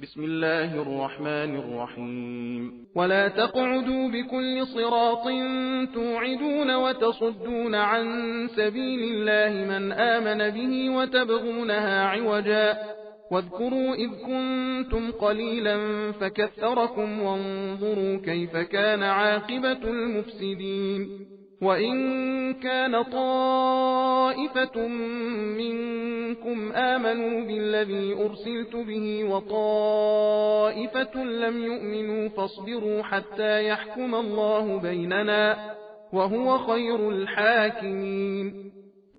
بسم الله الرحمن الرحيم. ولا تقعدوا بكل صراط توعدون وتصدون عن سبيل الله من آمن به وتبغونها عوجا واذكروا إذ كنتم قليلا فكثركم وانظروا كيف كان عاقبة المفسدين. وإن كان طائفة منكم آمنوا بالذي أرسلت به وطائفة لم يؤمنوا فاصبروا حتى يحكم الله بيننا وهو خير الحاكمين.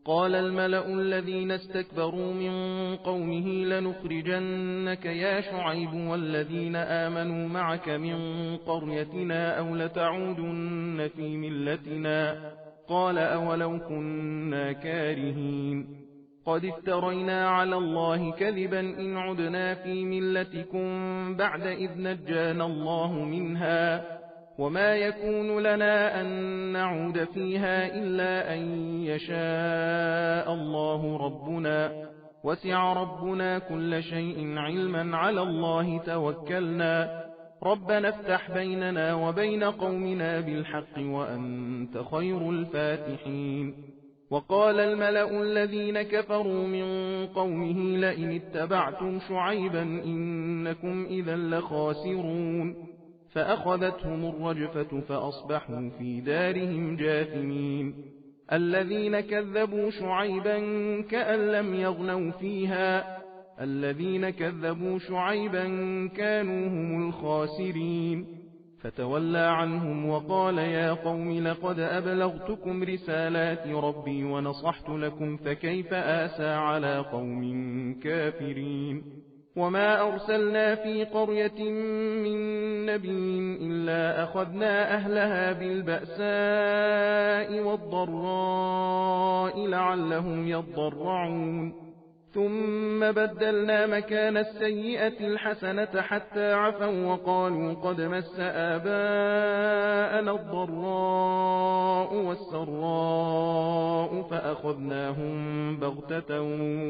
قال الملأ الذين استكبروا من قومه لنخرجنك يا شعيب والذين آمنوا معك من قريتنا أو لتعودن في ملتنا. قال أولو كنا كارهين. قد افترينا على الله كذبا إن عدنا في ملتكم بعد إذ نجانا الله منها وما يكون لنا أن نعود فيها إلا أن يشاء الله ربنا وسع ربنا كل شيء علما على الله توكلنا ربنا افتح بيننا وبين قومنا بالحق وأنت خير الفاتحين. وقال الملأ الذين كفروا من قومه لئن اتبعتم شعيبا إنكم إذا لخاسرون. فأخذتهم الرجفة فأصبحوا في دارهم جاثمين. الذين كذبوا شعيبا كأن لم يغنوا فيها الذين كذبوا شعيبا كانوا هم الخاسرين. فتولى عنهم وقال يا قوم لقد أبلغتكم رسالات ربي ونصحت لكم فكيف آسى على قوم كافرين. وما أرسلنا في قرية من نبي إلا أخذنا أهلها بالبأساء والضراء لعلهم يضرعون ثم بدلنا مكان السيئة الحسنة حتى عفوا وقالوا قد مس آباءنا الضراء والسراء فأخذناهم بغتة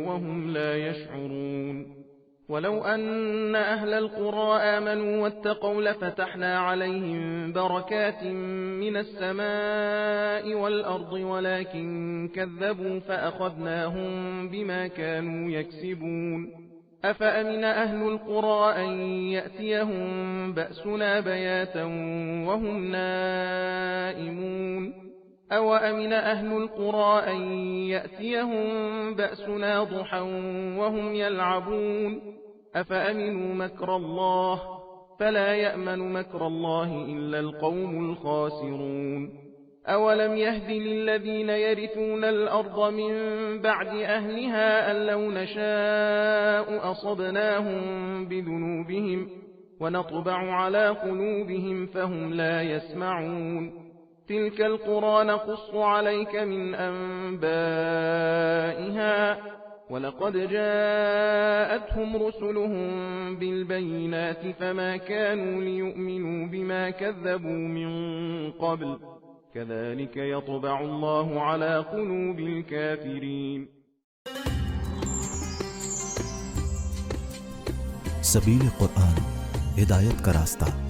وهم لا يشعرون. ولو أن أهل القرى آمنوا واتقوا لفتحنا عليهم بركات من السماء والأرض ولكن كذبوا فأخذناهم بما كانوا يكسبون. أفأمن أهل القرى أن يأتيهم بأسنا بياتا وهم نائمون أو أمن أهل القرى أن يأتيهم بأسنا ضحى وهم يلعبون. أفأمنوا مكر الله فلا يأمن مكر الله إلا القوم الخاسرون. أولم يهد للذين يرثون الأرض من بعد أهلها أن لو نشاء أصبناهم بذنوبهم ونطبع على قلوبهم فهم لا يسمعون. تلك القرى نقص عليك من أنبائها ولقد جاءتهم رسلهم بالبينات فما كانوا ليؤمنوا بما كذبوا من قبل كذلك يطبع الله على قلوب الكافرين. सबील कुरान हिदायत का रास्ता।